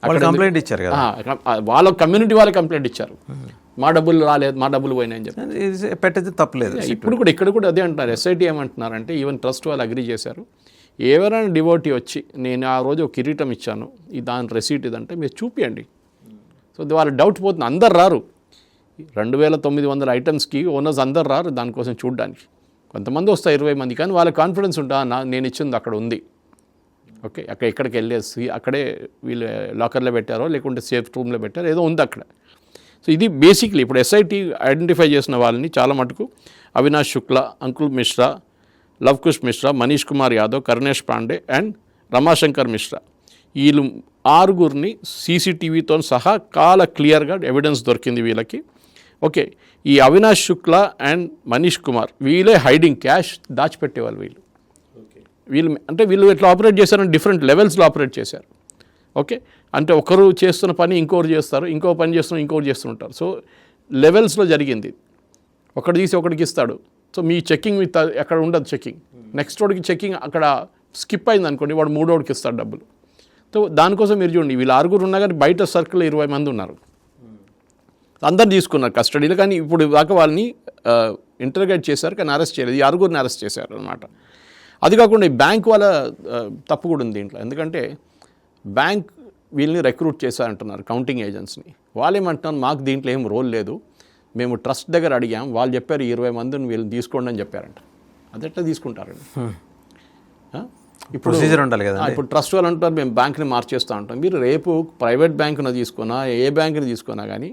అక్కడ కంప్లైంట్ ఇచ్చారు కదా, వాళ్ళ కమ్యూనిటీ వాళ్ళు కంప్లైంట్ ఇచ్చారు, మా డబ్బులు రాలేదు, మా డబ్బులు పోయినాయని చెప్పి పెట్టేది తప్పలేదు. ఇప్పుడు కూడా ఇక్కడ కూడా అదే అంటున్నారు. ఎస్ఐటి ఏమంటున్నారంటే ఈవెన్ ట్రస్ట్ వాళ్ళు అగ్రీ చేశారు, ఎవరైనా డివోటీ వచ్చి నేను ఆ రోజు ఒక కిరీటం ఇచ్చాను, దాని రెసీట్ ఇదంటే మీరు చూపియండి. సో వాళ్ళ డౌట్ పోతుంది. అందరు రారు, 2900 ఐటమ్స్కి ఓనర్స్ అందరు రారు దానికోసం చూడడానికి. కొంతమంది వస్తారు 20 మంది, కానీ వాళ్ళ కాన్ఫిడెన్స్ ఉంటా నేను ఇచ్చింది అక్కడ ఉంది, ఓకే అక్కడ ఎక్కడికి వెళ్ళేసి అక్కడే వీళ్ళు లాకర్లో పెట్టారో లేకుంటే సేఫ్ రూమ్లో పెట్టారో ఏదో ఉంది అక్కడ. సో ఇది బేసిక్లీ ఇప్పుడు ఎస్ఐటి ఐడెంటిఫై చేసిన వాళ్ళని చాలా మటుకు Avinash Shukla, uncle Mishra, లవ్కుష్ Mishra, Manish Kumar Yadav, Karunesh Pandey and Ramashankar Mishra, వీళ్ళు 6గురిని సీసీటీవీతో సహా చాలా క్లియర్గా ఎవిడెన్స్ దొరికింది వీళ్ళకి. ఓకే, ఈ అవినాష్ శుక్లా అండ్ మనీష్ కుమార్ వీళ్ళే హైడింగ్ క్యాష్ దాచిపెట్టేవాళ్ళు. వీళ్ళు ఎట్లా ఆపరేట్ చేశారని డిఫరెంట్ లెవెల్స్లో ఆపరేట్ చేశారు. ఓకే, అంటే ఒకరు చేస్తున్న పని ఇంకొకరు చేస్తారు, ఇంకో పని చేస్తున్న ఇంకొకరు చేస్తుంటారు. సో లెవెల్స్లో జరిగింది. ఒకటి తీసి ఒకటికి ఇస్తాడు. సో మీ చెక్కింగ్ ఎక్కడ ఉండదు చెక్కింగ్, నెక్స్ట్ వాడికి చెక్కింగ్ అక్కడ స్కిప్ అయింది అనుకోండి, వాడు మూడోడికి ఇస్తాడు డబ్బులు. సో దానికోసం మీరు చూడండి, వీళ్ళు 6గురు ఉన్నా కానీ బయట సర్కిల్ 20 మంది ఉన్నారు, అందరు తీసుకున్నారు కస్టడీలో. కానీ ఇప్పుడు దాకా వాళ్ళని ఇంటర్గేట్ చేశారు కానీ అరెస్ట్ చేయలేదు. ఈ 6గురిని అరెస్ట్ చేశారు అనమాట. అది కాకుండా ఈ బ్యాంక్ వాళ్ళ తప్పు కూడా ఉంది దీంట్లో. ఎందుకంటే బ్యాంక్ వీళ్ళని రిక్రూట్ చేశారంటున్నారు కౌంటింగ్ ఏజెంట్స్ని. వాళ్ళు ఏమంటున్నారు, మాకు దీంట్లో ఏం రోల్ లేదు, మేము ట్రస్ట్ దగ్గర అడిగాం, వాళ్ళు చెప్పారు 20 మందిని వీళ్ళని తీసుకోండి అని చెప్పారంట. అది ఎట్లా తీసుకుంటారండి? ఇప్పుడు ప్రొసీజర్ ఉండాలి కదా. ఇప్పుడు ట్రస్ట్ వాళ్ళు అంటారు మేము బ్యాంక్ని మార్చేస్తూ ఉంటాం. మీరు రేపు ప్రైవేట్ బ్యాంకును తీసుకున్నా ఏ బ్యాంకుని తీసుకున్నా కానీ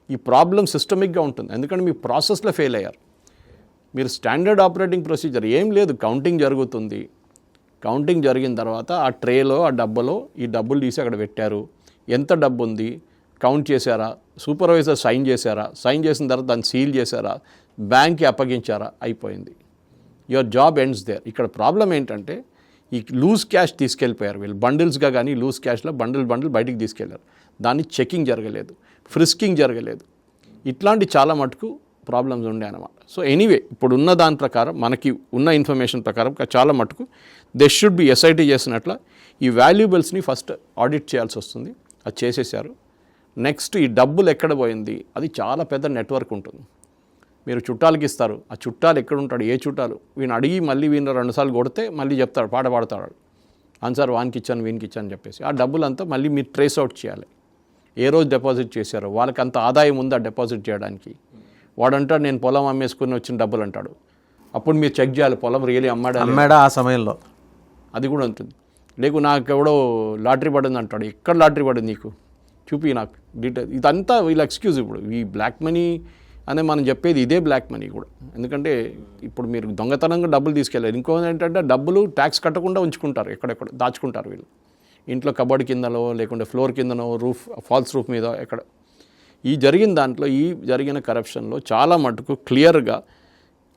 ఈ ప్రాబ్లం సిస్టమిక్గా ఉంటుంది. ఎందుకంటే మీ ప్రాసెస్లో ఫెయిల్ అయ్యారు. మీరు స్టాండర్డ్ ఆపరేటింగ్ ప్రొసీజర్ ఏం లేదు, కౌంటింగ్ జరుగుతుంది. కౌంటింగ్ జరిగిన తర్వాత ఆ ట్రేలో ఆ డబ్బాలో ఈ డబ్బులు తీసి అక్కడ పెట్టారు, ఎంత డబ్బు ఉంది కౌంట్ చేశారా, సూపర్వైజర్ సైన్ చేశారా, సైన్ చేసిన తర్వాత దాన్ని సీల్ చేశారా, బ్యాంక్కి అప్పగించారా, అయిపోయింది. Your job ends there. ఇక్కడ ప్రాబ్లం ఏంటంటే ఈ లూజ్ క్యాష్ తీసుకెళ్ళిపోయారు వీళ్ళు, బండిల్స్గా కానీ లూజ్ క్యాష్లో బండిల్ బయటికి తీసుకెళ్లారు. దాన్ని చెకింగ్ జరగలేదు, ఫ్రిస్కింగ్ జరగలేదు. ఇట్లాంటి చాలా మటుకు ప్రాబ్లమ్స్ ఉండే అన్నమాట. సో ఎనీవే ఇప్పుడు ఉన్న దాని ప్రకారం మనకి ఉన్న ఇన్ఫర్మేషన్ ప్రకారం చాలా మటుకు దే షుడ్ బి ఎస్ఐటీ చేసినట్ల ఈ వాల్యుబుల్స్ని ఫస్ట్ ఆడిట్ చేయాల్సి వస్తుంది. అది చేసేసారు. నెక్స్ట్ ఈ డబ్బులు ఎక్కడ పోయింది, అది చాలా పెద్ద నెట్వర్క్ ఉంటుంది. మీరు చుట్టాలకి ఇస్తారు, ఆ చుట్టాలు ఎక్కడ ఉంటాడు, ఏ చుట్టాలు, వీని అడిగి మళ్ళీ వీళ్ళు 2 సార్లు కొడితే మళ్ళీ చెప్తాడు, పాట పాడతాడు, ఆన్సర్ వానికి ఇచ్చాను వీనికి ఇచ్చాను అని చెప్పేసి. ఆ డబ్బులంతా మళ్ళీ మీరు ట్రేస్ అవుట్ చేయాలి. ఏ రోజు డిపాజిట్ చేశారో, వాళ్ళకి అంత ఆదాయం ఉందా డిపాజిట్ చేయడానికి. వాడంటాడు నేను పొలం అమ్మేసుకుని వచ్చిన డబ్బులు అంటాడు. అప్పుడు మీరు చెక్ చేయాలి పొలం రియలీ అమ్మాడా ఆ సమయంలో. అది కూడా ఉంటుంది. లేకు నాకు ఎవడో లాటరీ పడింది అంటాడు. ఎక్కడ లాటరీ పడింది నీకు చూపి నాకు డీటెయిల్. ఇదంతా వీళ్ళ ఎక్స్క్యూజ్. ఇప్పుడు ఈ బ్లాక్ మనీ అనే మనం చెప్పేది ఇదే బ్లాక్ మనీ కూడా. ఎందుకంటే ఇప్పుడు మీరు దొంగతనంగా డబ్బులు తీసుకెళ్ళారు. ఇంకోటి ఏంటంటే డబ్బులు ట్యాక్స్ కట్టకుండా ఉంచుకుంటారు, ఎక్కడెక్కడ దాచుకుంటారు వీళ్ళు. ఇంట్లో కబోర్డ్ కిందనో లేకుంటే ఫ్లోర్ కిందనో రూఫ్ ఫాల్స్ రూఫ్ మీద ఎక్కడ. ఈ జరిగిన దాంట్లో ఈ జరిగిన కరప్షన్లో చాలా మటుకు క్లియర్గా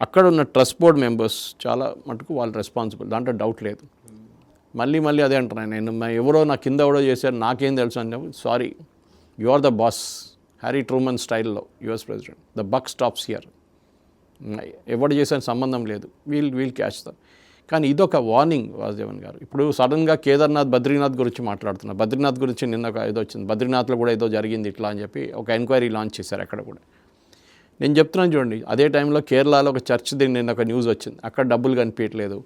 అక్కడ ఉన్న ట్రస్ట్ బోర్డ్ మెంబర్స్ చాలా మటుకు వాళ్ళు రెస్పాన్సిబుల్, దాంట్లో డౌట్ లేదు. మళ్ళీ అదే అంటున్నాను నేను, ఎవరో నా కింద ఎవడో చేశారు నాకేం తెలుసు అంటే, sorry you are the boss. Harry Truman స్టైల్లో US president, the buck stops here. ఎవడు చేసిన సంబంధం లేదు, వీల్ క్యాచ్ దమ్. కానీ ఇదొక వార్నింగ్ వాసుదేవన్ గారు. ఇప్పుడు సడన్గా కేదార్నాథ్ బద్రీనాథ్ గురించి మాట్లాడుతున్నారు. బద్రీనాథ్ గురించి నిన్న ఏదో వచ్చింది, బద్రీనాథ్లో కూడా ఏదో జరిగింది ఇట్లా అని చెప్పి ఒక ఎంక్వైరీ లాంచ్ చేశారు అక్కడ కూడా. నేను చెప్తున్నాను చూడండి, అదే టైంలో కేరళలో ఒక చర్చ్ దీన్ని నిన్న ఒక న్యూస్ వచ్చింది, అక్కడ డబ్బులు కనిపించట్లేదు,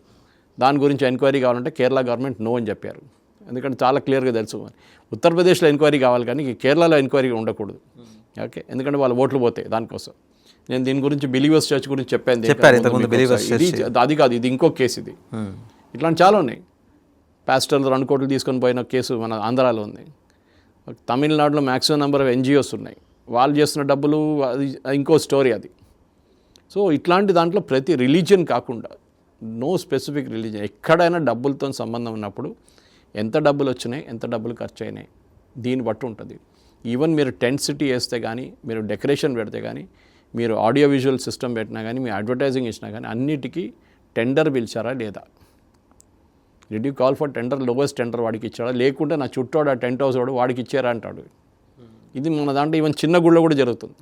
దాని గురించి ఎంక్వైరీ కావాలంటే కేరళ గవర్నమెంట్ నో అని చెప్పారు. ఎందుకంటే చాలా క్లియర్గా తెలుసు, ఉత్తరప్రదేశ్లో ఎంక్వైరీ కావాలి కానీ కేరళలో ఎంక్వైరీ ఉండకూడదు. ఓకే, ఎందుకంటే వాళ్ళు ఓట్లు పోతాయి దానికోసం. నేను దీని గురించి బిలీవర్స్ చర్చ్ గురించి చెప్పాను, అది కాదు, ఇది ఇంకో కేసు. ఇది ఇట్లాంటి చాలా ఉన్నాయి. పాస్టర్లు 2 కోట్లు తీసుకొని పోయిన కేసు మన ఆంధ్రాలో ఉంది. తమిళనాడులో మ్యాక్సిమం నెంబర్ ఆఫ్ ఎన్జిఓస్ ఉన్నాయి, వాళ్ళు చేస్తున్న డబ్బులు అది ఇంకో స్టోరీ అది. సో ఇట్లాంటి దాంట్లో ప్రతి రిలీజియన్ కాకుండా నో స్పెసిఫిక్ రిలీజియన్, ఎక్కడైనా డబ్బులతో సంబంధం ఉన్నప్పుడు ఎంత డబ్బులు వచ్చినాయి, ఎంత డబ్బులు ఖర్చు అయినాయి, దీన్ని బట్టి ఉంటుంది. ఈవెన్ మీరు టెంట్ సిటీ వేస్తే కానీ, మీరు డెకరేషన్ పెడితే కానీ, మీరు ఆడియో విజువల్ సిస్టమ్ పెట్టినా కానీ, మీ అడ్వర్టైజింగ్ ఇచ్చినా కానీ అన్నిటికీ టెండర్ పిలిచారా లేదా, did you call for tender, lowest tender వాడికి ఇచ్చాడా, లేకుంటే నా చుట్టూ ఆ టెంట్ హౌస్ వాడు వాడికి ఇచ్చారా అంటాడు. ఇది మన దాంట్లో ఈవెన్ చిన్న గుళ్ళో కూడా జరుగుతుంది.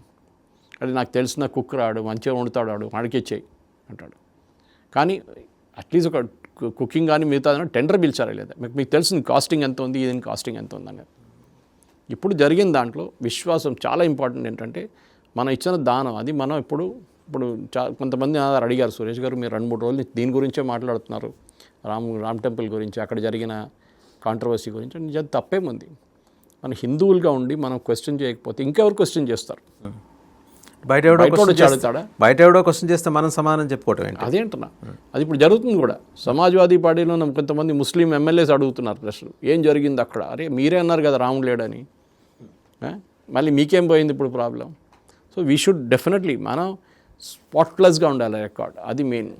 అది నాకు తెలిసిన కుక్ రాడు, మంచిగా వండుతాడు, వాడు వాడికి ఇచ్చేయి అంటాడు. కానీ అట్లీస్ట్ ఒక కుకింగ్ కానీ మిగతా టెండర్ పిలిచారా లేదా, మీకు తెలిసింది కాస్టింగ్ ఎంత ఉంది, ఇది కాస్టింగ్ ఎంత ఉంది అనేది. ఇప్పుడు జరిగిన దాంట్లో విశ్వాసం చాలా ఇంపార్టెంట్. ఏంటంటే మనం ఇచ్చిన దానం అది మనం ఇప్పుడు కొంతమంది అడిగారు, సురేష్ గారు మీరు 2-3 రోజులు దీని గురించే మాట్లాడుతున్నారు, రామ్ టెంపుల్ గురించి, అక్కడ జరిగిన కాంట్రవర్సీ గురించి. నిజం తప్పేముంది? మన హిందువులుగా ఉండి మనం క్వశ్చన్ చేయకపోతే ఇంకెవరు క్వశ్చన్ చేస్తారు? బయట ఎవడో క్వశ్చన్ చేస్తే మనం సమానం చెప్పుకోవటం ఏంటి? అదేంటన్నా, అది ఇప్పుడు జరుగుతుంది కూడా. సమాజ్వాదీ పార్టీలో కొంతమంది ముస్లిం ఎమ్మెల్యేస్ అడుగుతున్నారు ప్రశ్నలు, ఏం జరిగింది అక్కడ? అరే మీరే అన్నారు కదా రాముడు లేడని, మళ్ళీ మీకేం పోయింది ఇప్పుడు problem? So we should definitely మనం స్పాట్లెస్గా ఉండాలి రికార్డ్, అది మెయిన్.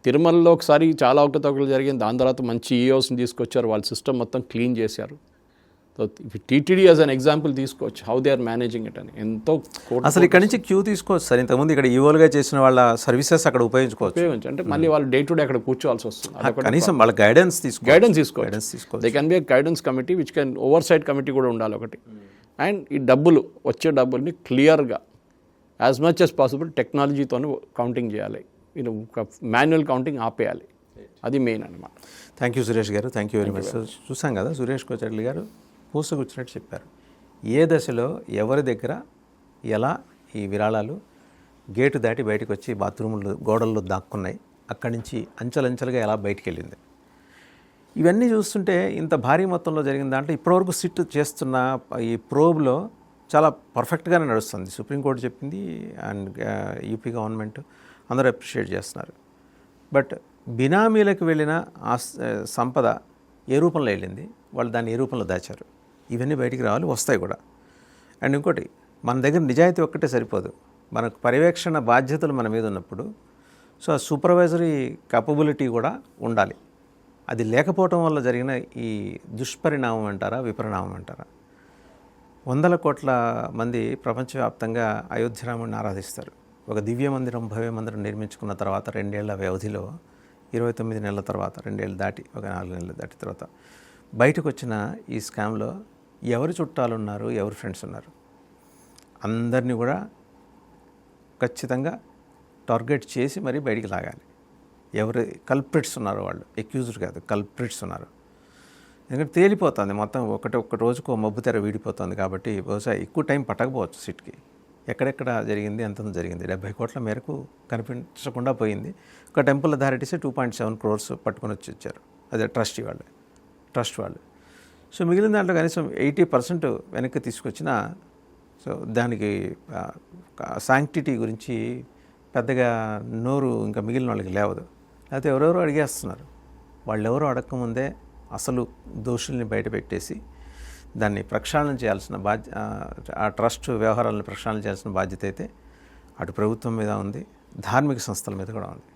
తిరుమలలో ఒకసారి చాలా అవకతవకలు జరిగింది, దాని తర్వాత మంచి ఈఓస్ని తీసుకొచ్చారు, వాళ్ళ సిస్టమ్ మొత్తం క్లీన్ చేశారు. So TTD as an example తీసుకోవచ్చు, how they are managing it అని. ఎంతో అసలు ఇక్కడ నుంచి క్యూ తీసుకోవచ్చు సార్. ఇంతకుముందు ఇక్కడ ఈవోలుగా చేసిన వాళ్ళ సర్వీసెస్ అక్కడ ఉపయోగించుకోవచ్చు. అంటే మళ్ళీ వాళ్ళు డే టు డే అక్కడ కూర్చోవాల్సి వస్తుంది. కనీసం వాళ్ళ గైడెన్స్ తీసుకోవచ్చు. They can be guidance committee which can oversight committee కూడా ఉండాలి ఒకటి. అండ్ ఈ వచ్చే డబ్బుల్ని క్లియర్గా యాజ్ మచ్ యాజ్ పాసిబుల్ టెక్నాలజీతో కౌంటింగ్ చేయాలి, మాన్యువల్ కౌంటింగ్ ఆపేయాలి, అది మెయిన్ అనమాట. థ్యాంక్ యూ సురేష్ గారు, థ్యాంక్ యూ వెరీ మచ్. చూసాం కదా సురేష్ కోచర్లి గారు పూసగుచ్చినట్టు చెప్పారు. ఏ దశలో ఎవరి దగ్గర ఎలా ఈ విరాళాలు గేటు దాటి బయటకు వచ్చి బాత్రూములు గోడల్లో దాక్కున్నాయి, అక్కడి నుంచి అంచెలంచెలుగా ఎలా బయటికి వెళ్ళింది, ఇవన్నీ చూస్తుంటే ఇంత భారీ మొత్తంలో జరిగిన దాంట్లో ఇప్పటివరకు సిట్ చేస్తున్న ఈ ప్రోబ్లో చాలా పర్ఫెక్ట్గానే నడుస్తుంది. సుప్రీంకోర్టు చెప్పింది అండ్ యూపీ గవర్నమెంట్ అందరూ అప్రిషియేట్ చేస్తున్నారు. బట్ బినామీలకు వెళ్ళిన సంపద ఏ రూపంలో వెళ్ళింది, వాళ్ళు దాన్ని ఏ రూపంలో దాచారు, ఇవన్నీ బయటికి రావాలి, వస్తాయి కూడా. అండ్ ఇంకోటి, మన దగ్గర నిజాయితీ ఒక్కటే సరిపోదు, మనకు పర్యవేక్షణ బాధ్యతలు మన మీద ఉన్నప్పుడు సో ఆ సూపర్వైజరీ కేపబిలిటీ కూడా ఉండాలి. అది లేకపోవటం వల్ల జరిగిన ఈ దుష్పరిణామం అంటారా, విపరిణామం అంటారా? 100 కోట్ల మంది ప్రపంచవ్యాప్తంగా అయోధ్యరాముడిని ఆరాధిస్తారు. ఒక దివ్య మందిరం, భవ్య మందిరం నిర్మించుకున్న తర్వాత 2 ఏళ్ల వ్యవధిలో 29 నెలల తర్వాత, 2 ఏళ్ళు దాటి ఒక 4 నెలలు దాటి తర్వాత బయటకు వచ్చిన ఈ స్కామ్లో ఎవరు చుట్టాలు ఉన్నారు, ఎవరు ఫ్రెండ్స్ ఉన్నారు, అందరినీ కూడా ఖచ్చితంగా టార్గెట్ చేసి మరీ బయటికి లాగాలి. ఎవరు కల్ప్రిట్స్ ఉన్నారో వాళ్ళు, ఎక్యూజ్డ్ కాదు, కల్ప్రిట్స్ ఉన్నారు. ఎందుకంటే తేలిపోతుంది మొత్తం, ఒక్క రోజుకు మబ్బు తెర వీడిపోతుంది. కాబట్టి బహుశా ఎక్కువ టైం పట్టకపోవచ్చు సిట్కి. ఎక్కడెక్కడ జరిగింది, ఎంత జరిగింది, 70 కోట్ల మేరకు కనిపించకుండా పోయింది. ఒక టెంపుల్ అథారిటీసే 2.7 crores పట్టుకొని వచ్చారు, అదే ట్రస్ట్ వాళ్ళు. సో మిగిలిన దాంట్లో కనీసం 80% వెనక్కి తీసుకొచ్చిన. సో దానికి శాంక్టిటీ గురించి పెద్దగా నోరు ఇంకా మిగిలిన వాళ్ళకి లేవదు. లేకపోతే ఎవరెవరో అడిగేస్తున్నారు. వాళ్ళెవరో అడగకముందే అసలు దోషుల్ని బయటపెట్టేసి దాన్ని ప్రక్షాళన చేయాల్సిన ఆ ట్రస్ట్ వ్యవహారాలను ప్రక్షాళన చేయాల్సిన బాధ్యత అయితే అటు ప్రభుత్వం మీద ఉంది, ధార్మిక సంస్థల మీద కూడా ఉంది.